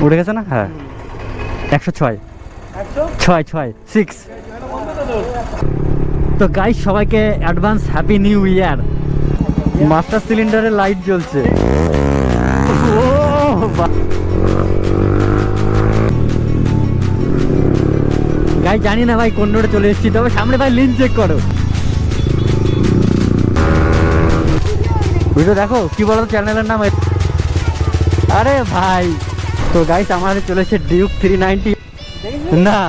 উঠে গেছে না? হ্যাঁ 106 6 তো গাইস সবাইকে advance happy new year. Master সিলিন্ডারে লাইট জ্বলছে। গাইস জানি না ভাই কোন রোডে চলে এসেছি, তবে সামনে ভাই লিন চেক করো। ভিডিও দেখো কি বলো চ্যানেলের নাম। আরে ভাই তো গাইস আমাদের চলেছে ডিউক 390 না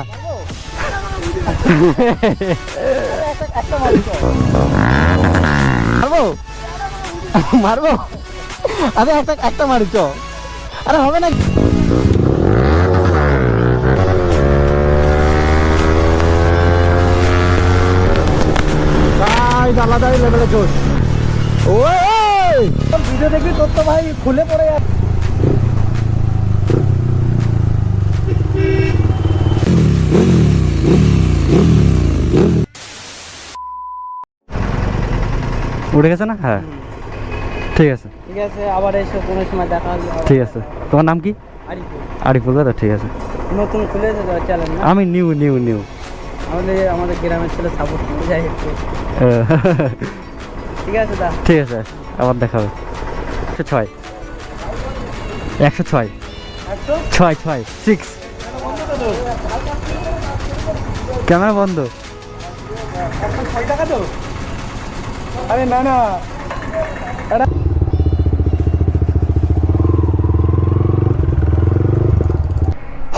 মারবো মারবো আরে একটা মারিছ। আরে হবে না আলাদাই লেভেলে জোশ। ওই ভিডিও দেখবি তোর তো ভাই খুলে পড়ে যাচ্ছে। উঠে গেছে না? হ্যাঁ ঠিক আছে আবার এসে কোনো সময় দেখা হবে। ঠিক আছে। তোমার নাম কি? আরিফুল দাদা। ঠিক আছে। নতুন খুলেছে তো চ্যানেল না? আমি নিউ আমাদের গ্রামের ছেলে সাপোর্ট করে যাই একটু। ঠিক আছে দা। ঠিক আছে আবার দেখা হবে। 106 6 ক্যামেরা বন্ধ। আরে না না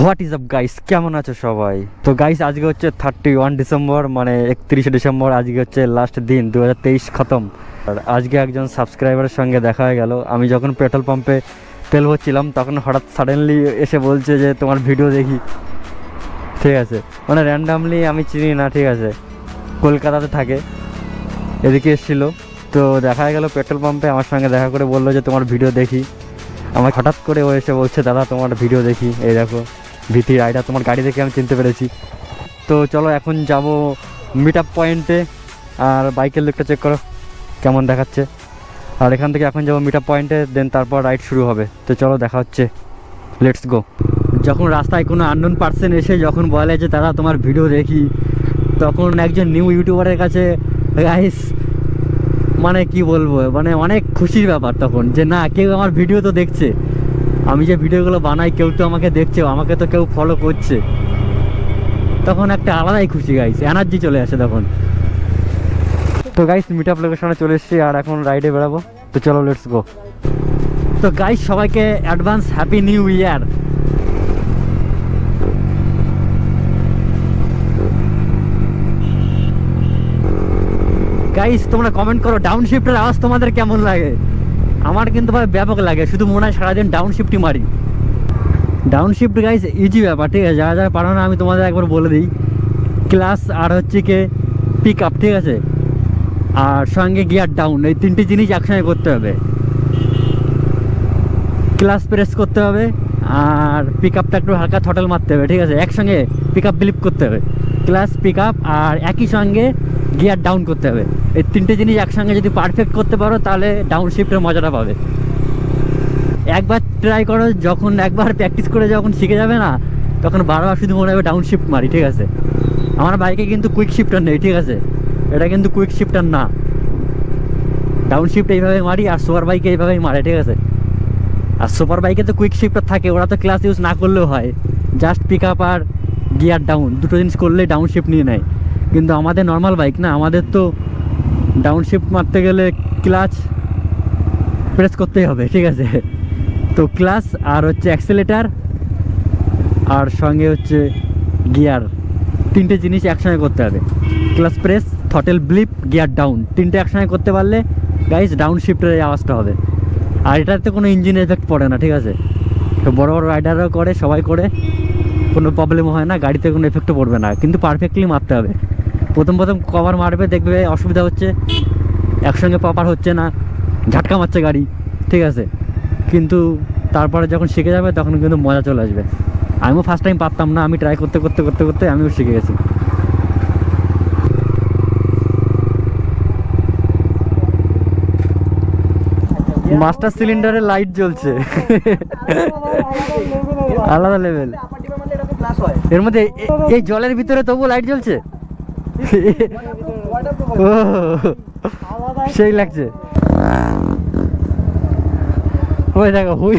হোয়াট ইজ আপ গাইস, কেমন আছো সবাই? তো গাইস আজকে হচ্ছে 31 ডিসেম্বর, মানে 31 ডিসেম্বর আজকে হচ্ছে লাস্ট দিন, 2023 খতম। আর আজকে একজন সাবস্ক্রাইবারের সঙ্গে দেখা হয়ে গেল। আমি যখন পেট্রোল পাম্পে তেল ভরছিলাম তখন হঠাৎ সাডেনলি এসে বলছে যে তোমার ভিডিও দেখি। ঠিক আছে, মানে র্যান্ডামলি, আমি চিনি না। ঠিক আছে, কলকাতাতে থাকে, এদিকে এসেছিলো। তো দেখা গেল পেট্রোল পাম্পে, আমার সঙ্গে দেখা করে বললো যে তোমার ভিডিও দেখি। আমার হঠাৎ করে ও এসে বলছে দাদা তোমার ভিডিও দেখি, এই দেখো ভিতি রাইডা, তোমার গাড়ি দেখে আমি চিনতে পেরেছি। তো চলো এখন যাব মিট আপ পয়েন্টে। আর বাইকের লুকটা চেক করো কেমন দেখাচ্ছে। আর এখান থেকে এখন যাবো মিট আপ পয়েন্টে, দেন তারপর রাইড শুরু হবে। তো চলো দেখা হচ্ছে, লেটস গো। যখন রাস্তায় কোনো আননোন পার্সন এসে যখন বলে যে দাদা তোমার ভিডিও দেখি, তখন একজন নিউ ইউটিউবারের কাছে গাইস মানে কি বলবো, মানে অনেক খুশির ব্যাপার তখন, যে না কেউ আমার ভিডিও তো দেখছে, আমি যে ভিডিওগুলো বানাই কেউ তো আমাকে দেখছে, আমাকে তো কেউ ফলো করছে। তখন একটা আলাদাই খুশি গাইস, এনার্জি চলে আসে তখন। তো গাইস মিট আপ লোকেশনে চলে এসেছি আর এখন রাইডে বেরাবো। তো চলো লেটস গো। তো গাইস সবাইকে অ্যাডভান্স হ্যাপি নিউ ইয়ার। গাইস তোমরা কমেন্ট করো ডাউন শিফটের আওয়াজ তোমাদের কেমন লাগে। আমার কিন্তু ভাই ব্যাপক লাগে, শুধু মনে হয় সারাদিন ডাউন শিফটই মারি। ডাউন শিফট গাইস ইজি ব্যাপার, ঠিক আছে, যারা যারা পারো না আমি তোমাদের একবার বলে দিই। ক্লাস আর হচ্ছে কি পিক আপ, ঠিক আছে, আর সঙ্গে গিয়ার ডাউন, এই তিনটি জিনিস একসঙ্গে করতে হবে। ক্লাস প্রেস করতে হবে আর পিক আপটা একটু হালকা থটল মারতে হবে, ঠিক আছে, একসঙ্গে পিক আপ বিলিপ করতে হবে। ক্লাস পিক আপ আর একই সঙ্গে গিয়ার ডাউন করতে হবে। এই তিনটে জিনিস একসঙ্গে যদি পারফেক্ট করতে পারো তাহলে ডাউন শিফটের মজাটা পাবে। একবার ট্রাই করো, যখন একবার প্র্যাকটিস করে যখন শিখে যাবে না, তখন বারবার শুধু মনে হবে ডাউন শিফট মারি। ঠিক আছে, আমার বাইকে কিন্তু কুইক শিফটার নেই, ঠিক আছে, এটা কিন্তু কুইক শিফটার না। ডাউন শিফট এইভাবে মারি আর সুপার বাইকে এইভাবেই মারে, ঠিক আছে। আর সুপার বাইকে তো কুইক শিফটার থাকে, ওরা তো ক্লাস ইউজ না করলেও হয়, জাস্ট পিক আপ আর গিয়ার ডাউন দুটো জিনিস করলেই ডাউন শিফট নিয়ে নেয়। কিন্তু আমাদের নর্মাল বাইক না, আমাদের তো ডাউন শিফট মারতে গেলে ক্লাচ প্রেস করতেই হবে, ঠিক আছে। তো ক্লাচ আর হচ্ছে অ্যাক্সেলেটার আর সঙ্গে হচ্ছে গিয়ার, তিনটে জিনিস একসঙ্গে করতে হবে। ক্লাচ প্রেস, থটল ব্লিপ, গিয়ার ডাউন, তিনটে একসঙ্গে করতে পারলে গাইস ডাউন শিফটের এই আওয়াজটা হবে। আর এটাতে কোনো ইঞ্জিন এফেক্ট পড়ে না, ঠিক আছে। তো বড় বড় রাইডাররাও করে, সবাই করে, কোনো প্রবলেম হয় না, গাড়িতে কোনো এফেক্টও পড়বে না, কিন্তু পারফেক্টলি মারতে হবে। প্রথম কভার মারবে, দেখবে অসুবিধা হচ্ছে, একসঙ্গে প্রপার হচ্ছে না, ঝাটকা মারছে গাড়ি, ঠিক আছে। কিন্তু তারপরে যখন শিখে যাবে তখন কিন্তু মজা চলে আসবে। আমিও ফার্স্ট টাইম পারতাম না, আমি ট্রাই করতে করতে করতে করতে আমিও শিখে গেছি। মাস্টার সিলিন্ডারে লাইট জ্বলছে, আলাদা লেভেল। এর মধ্যে এই জলের ভিতরে তবু লাইট জ্বলছে, ও সেই লাগছে। ওই দেখো হুই,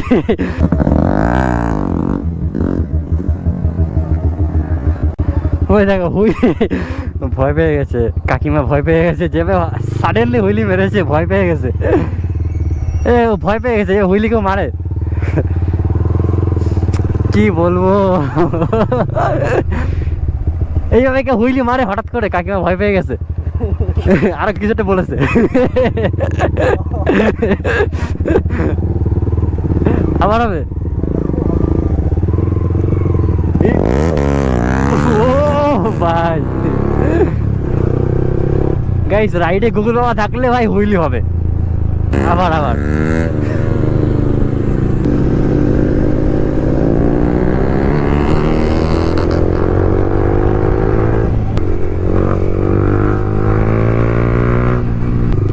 ওই দেখো হুই ভয় পেয়ে গেছে, কাকিমা ভয় পেয়ে গেছে, যে সাডেনলি হুইলি মেরেছে, ভয় পেয়ে গেছে। এ ও ভয় পেয়ে গেছে, হুইলি কেউ মারে, কি বলবো। এইভাবে কে হুইলি মারে হঠাৎ করে, কাকিমা ভয় পেয়ে গেছে, আর কিছুটা বলেছে। আবার হবে, ও ভাই গাইস, রাইডে গুগল বাবা থাকলে ভাই হুইলি হবে। আবার আবার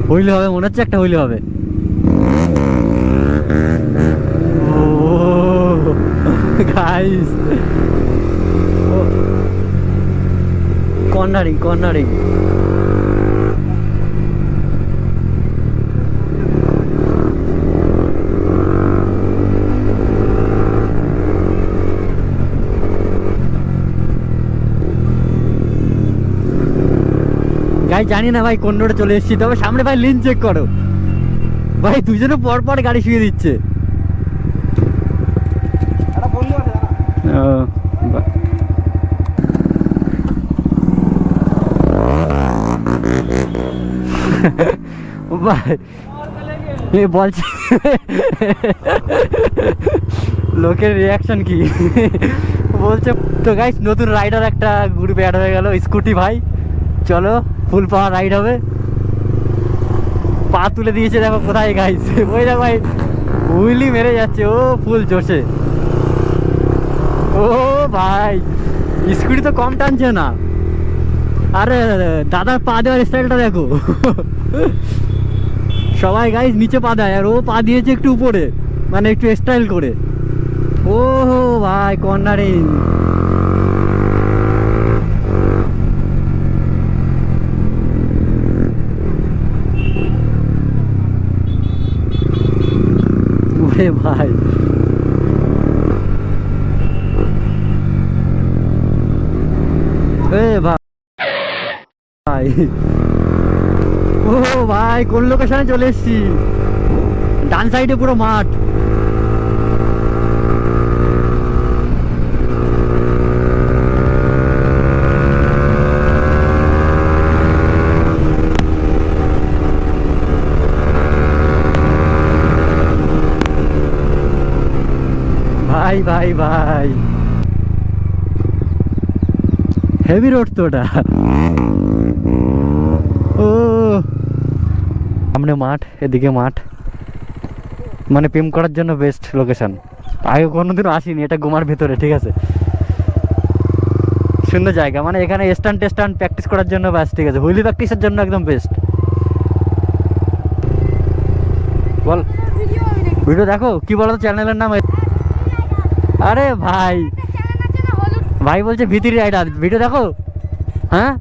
হুইলি হবে, মনে হচ্ছে একটা হুইলি হবে। ও গাইস, কর্নারিং কর্নারিং, গাই জানি না ভাই কোন রোডে চলে এসেছি, তবে সামনে ভাই লিন চেক করো ভাই, দুজনে পর পর গাড়ি শুয়ে দিচ্ছে। ভাই এ বলছি লোকের রিয়াকশন কি বলছে। তো গাইস, নতুন রাইডার একটা গ্রুপে অ্যাড হয়ে গেল, স্কুটি ভাই। চলো ফুল পাওয়ার রাইড হবে। পা তুলে দিয়েছে দেখো কোথায় গাইস, ওই দেখো ভাই হুইলি মেরে যাচ্ছে, ও ফুল জোশে। ও ভাই স্কুটি তো কম টানছে না, আরে দাদার পা দেওয়ার স্টাইলটা দেখো। সবাই গাইস নিচে পা দেয়, আর ও পা দিয়েছে একটু উপরে, মানে একটু স্টাইল করে। ও ভাই কর্নারিং, ওরে ভাই এ ভাই, ও ভাই কোন লোকেশনে চলে এসছি, ডান সাইডে পুরো মাঠ। ভাই ভাই ভাই হেভি রোড তো ওটা। ও সামনে মাঠ, এদিকে মাঠ, মানে প্রেম করার জন্য বেস্ট লোকেশন। আগে কোনোদিনও আসিনি, এটা গোমার ভেতরে, ঠিক আছে, সুন্দর জায়গা, মানে এখানে স্টান্ট টেস্টান্ট প্র্যাকটিস করার জন্য ব্যাস, ঠিক আছে, হুইলি প্র্যাকটিসের জন্য একদম বেস্ট। বল ভিডিও দেখো, কি বলো তো চ্যানেলের নাম? আরে ভাই, ভাই বলছে ভিতরি রাইডার, ভিডিও দেখো। হ্যাঁ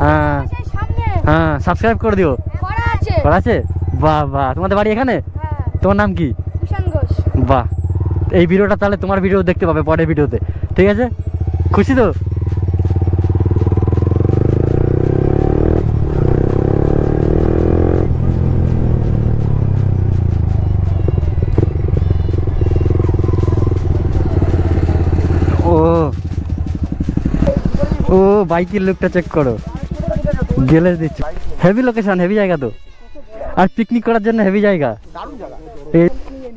হ্যাঁ হ্যাঁ, সাবস্ক্রাইব করে দিও, করা আছে। বাহ বাহ, তোমাদের বাড়ি এখানে? তোমার নাম কি? বাহ, এই ভিডিওটা তাহলে তোমার ভিডিও দেখতে পাবে পরের ভিডিওতে, ঠিক আছে? খুশি তো? ও ও বাইকের লুকটা চেক করো, গেলে দিচ্ছে, হেভি লোকেশন, হেভি জায়গা তো, আর পিকনিক করার জন্য হেভি জায়গা।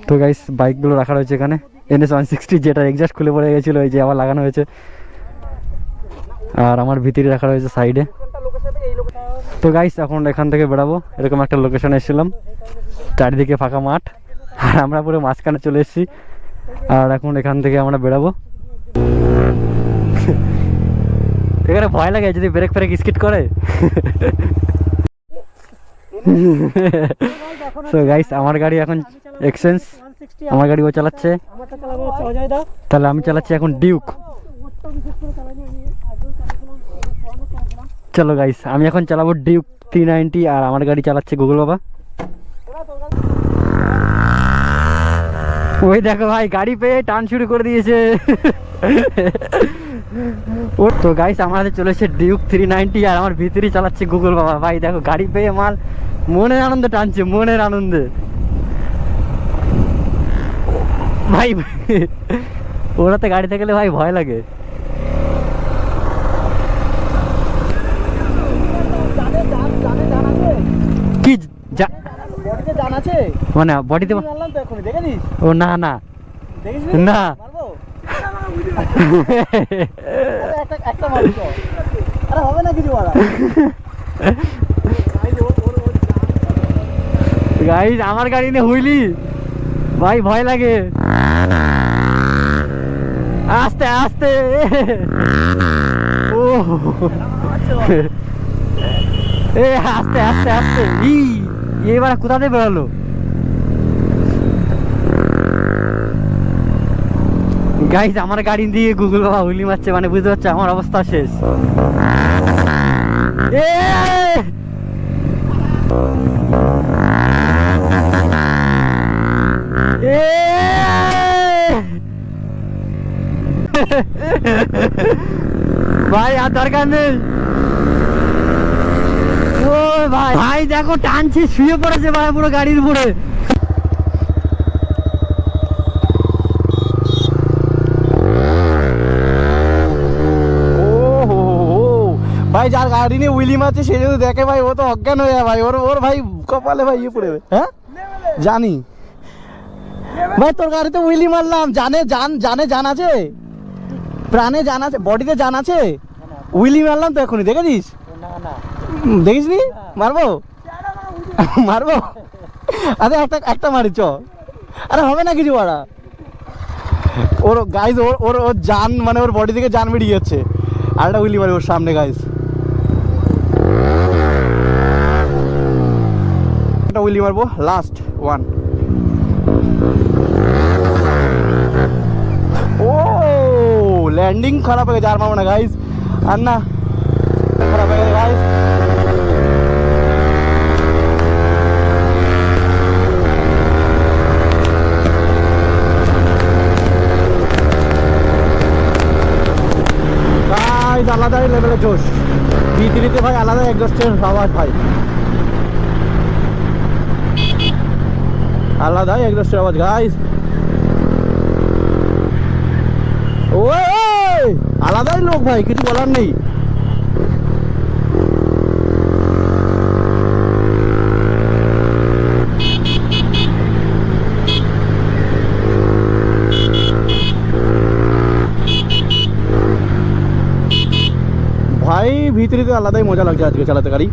তো গাইস, বাইকগুলো রাখা রয়েছে এখানে, NS 160, যেটা এক্সজাস্ট খুলে পড়ে গেছিলো, এই যে আবার লাগানো হয়েছে, আর আমার ভিতরে রাখা রয়েছে সাইডে। তো গাইস, এখন এখান থেকে বেরাবো, এরকম একটা লোকেশনে এসেছিলাম, চারিদিকে ফাঁকা মাঠ, আর আমরা পুরো মাঝখানে চলে এসেছি, আর এখন এখান থেকে আমরা বেরাবো। এখানে ভয় লাগে যদি ব্রেক ফ্রেক স্কিড করে। তো গাইস আমার গাড়ি এখন এক্সচেঞ্জ, আমার গাড়ি ও চালাচ্ছে, তাহলে আমি চালাচ্ছি এখন ডিউক। চলো গাইস আমি এখন চালাবো ডিউক 390 আর আমার গাড়ি চালাচ্ছে গুগল বাবা। ওই দেখো ভাই গাড়ি পেয়ে টান শুরু করে দিয়েছে। ও তো গাইস আমাদের চলেছে ডিউক 390 আর আমার ভিতরেই চালাচ্ছে গুগল বাবা। ভাই দেখো গাড়ি পেয়ে মাল মনের আনন্দে টানছে, মনের আনন্দে ভাই। ওরাতে গাড়িতে গেলে ভাই ভয় লাগে। কি মানে বডিতে ও না না না গাইস আমার গাড়ি নিয়ে হুইলি ভাই ভয় লাগে। আস্তে আস্তে ও এ আস্তে আস্তে আস্তে এবার কোথাতে বেরোলো। গাইস আমার গাড়ি দিয়ে গুগল বাবা হুইলি মারছে, মানে বুঝতে পারছো আমার অবস্থা শেষ। ভাই আর দরকার নেই। ও ভাই ভাই দেখো টানছে, শুয়ে পড়েছে ভাই পুরো গাড়ির উপরে। ভাই যার গাড়ি নিয়ে উইলি মারছে সে যদি দেখে ভাই ও তো অজ্ঞান হয়ে যায় ভাই। ওর ভাই কপালে ভাই ইয়ে পড়ে, হ্যাঁ জানি ভাই তোর গাড়িতে উইলি মারলাম, জান আছে, প্রাণে জান আছে, বডিতে জান আছে, উইলি মারলাম তো এখনই, দেখেছিস? দেখিস নি? মারবো মারবো আরে একটা মারি চ। আরে হবে না কিছু মারা। ওর গাইজ ওর জান মানে ওর বডি থেকে জান বেরিয়ে যাচ্ছে। আর একটা উইলি মারি ওর সামনে গাইজ, একটা উইলি মারবো লাস্ট ওয়ান। ও ল্যান্ডিং খারাপ হয়ে গেছে, আর মারবো না গাইজ, আর না খারাপ হয়ে গেছে গাইজ। আলাদাই লেভেলের জোশ বিতিরিতে ভাই, আলাদা এক্সস্টের আওয়াজ ভাই, আলাদাই এক্সস্টের আওয়াজ গাইস। ওই আলাদাই লোক ভাই, কিছু বলার নেই। ভাই ভিতরে তো আলাদাই মজা লাগছে আজকে চালাতে গাড়ি।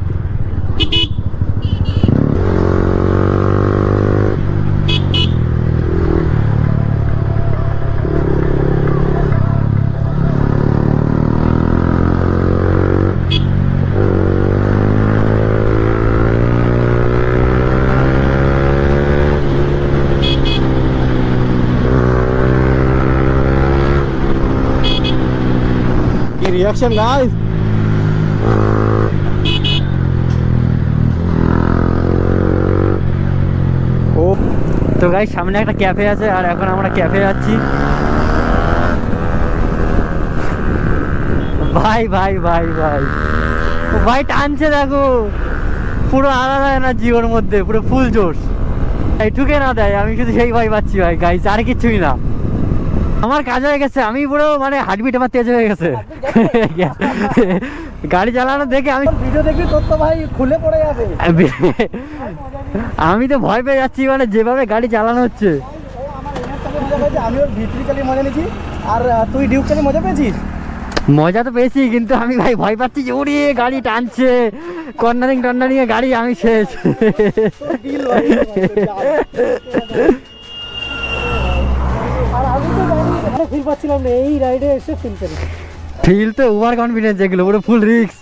কি রিঅ্যাকশন গাইস। তো গাইস সামনে একটা ক্যাফে আছে আর এখন আমরা ক্যাফে যাচ্ছি। ভাই ভাই ভাই ভাই ভাই টানছে দেখো, পুরো আলাদা এনার্জি ওর মধ্যে, পুরো ফুল জোশ। এইটুকে না দেয়, আমি শুধু সেই ভাই পাচ্ছি ভাই গাইস, আর কিছুই না। আমার কাজ হয়ে গেছে, আমি পুরো মানে হার্টবিট আমার তেজ হয়ে গেছে। গাড়ি চালানো দেখে আমি ভিডিও দেখবি তোর তো ভাই খুলে পড়ে যাবে। আমি তো ভয় পেয়ে যাচ্ছি, মানে যেভাবে গাড়ি চালানো হচ্ছে। আমি ওর ভিতরি চালিয়ে মজা নিয়েছি, আর তুই ডিউক চালিয়ে মজা পেয়েছিস? মজা তো পেয়েছি, কিন্তু আমি ভাই ভয় পাচ্ছি যে ওরে গাড়ি টানছে, কর্নারিং টর্নারিং এ গাড়ি আমি শেষ। আর আমি তো ফিল পাচ্ছিলাম না, এই রাইডে এসে ফিল করি। ফিল তো ওভার কনফিডেন্স, এগুলো পুরো ফুল রিস্ক।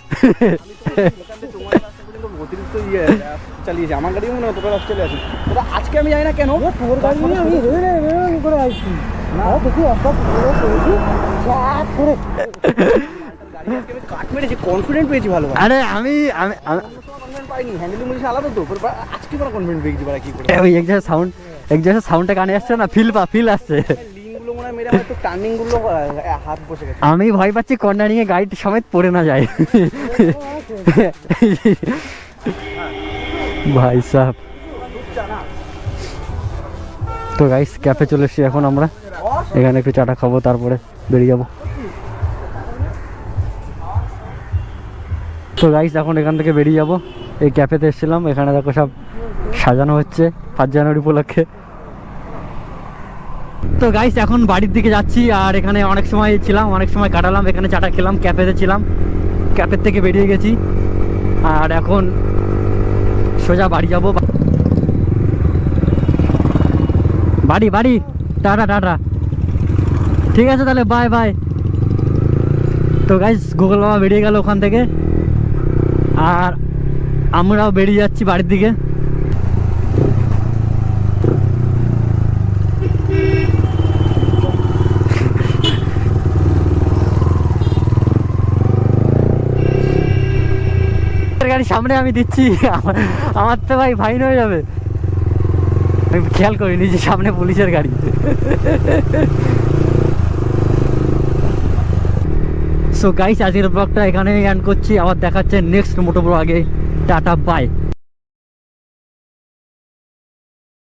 চালিয়েছে, আমার গাড়ি মনে হয় তোরা চলে আসি। তোরা আজকে আমি জানি না কেন তোর গাড়ি নিয়ে আমি করে আসছি না, দেখি একটা করে কাট মেরেছি, কনফিডেন্ট পেয়েছি ভালো। আরে আমি আমি আমি- কনফিডেন্ট পাইনি, হ্যান্ডেলিং মধ্যে আলাদা তো আজকে পুরো কনফিডেন্ট পেয়েছি ভাই। কি করে ওই এক জায়গায় সাউন্ডটা কানে আসছে না, ফিল আসছে। লিঙ্কগুলো মনে হয় মেরে হয়তো টার্নিংগুলো হাত বসে গেছে। আমি ভয় পাচ্ছি কর্নারিং এ গাড়ি সমেত পড়ে না যায়। ভাই সাহেব, তো গাইস ক্যাফে চলে এসেছি এখন আমরা, এখানে একটু চাটা খাবো তারপরে বেরিয়ে যাবো। তো গাইস এখন এখান থেকে বেরিয়ে যাবো। এই ক্যাফেতে এসেছিলাম, এখানে দেখো সব সাজানো হচ্ছে 5 জানুয়ারি উপলক্ষে। তো গাইস এখন বাড়ির দিকে যাচ্ছি, আর এখানে অনেক সময় ছিলাম, অনেক সময় কাটালাম, এখানে চাটা খেলাম, ক্যাফেতে ছিলাম, ক্যাফের থেকে বেরিয়ে গেছি, আর এখন সোজা বাড়ি যাব। বাড়ি টাটা, ঠিক আছে তাহলে, বাই। তো গাইস গুগল বাবা বেরিয়ে গেল ওখান থেকে, আর আমরাও বেরিয়ে যাচ্ছি বাড়ির দিকে। গাড়ি সামনে আমি দিচ্ছি, আমার তো ভাই ফাইন হয়ে যাবে। আমি খেয়াল করিনি যে সামনে পুলিশের গাড়ি। সো গাইস আজকের ব্লগটা এখানেই এন্ড করছি, আবার দেখাচ্ছে নেক্সট মোটো ব্লগে। Tata bye.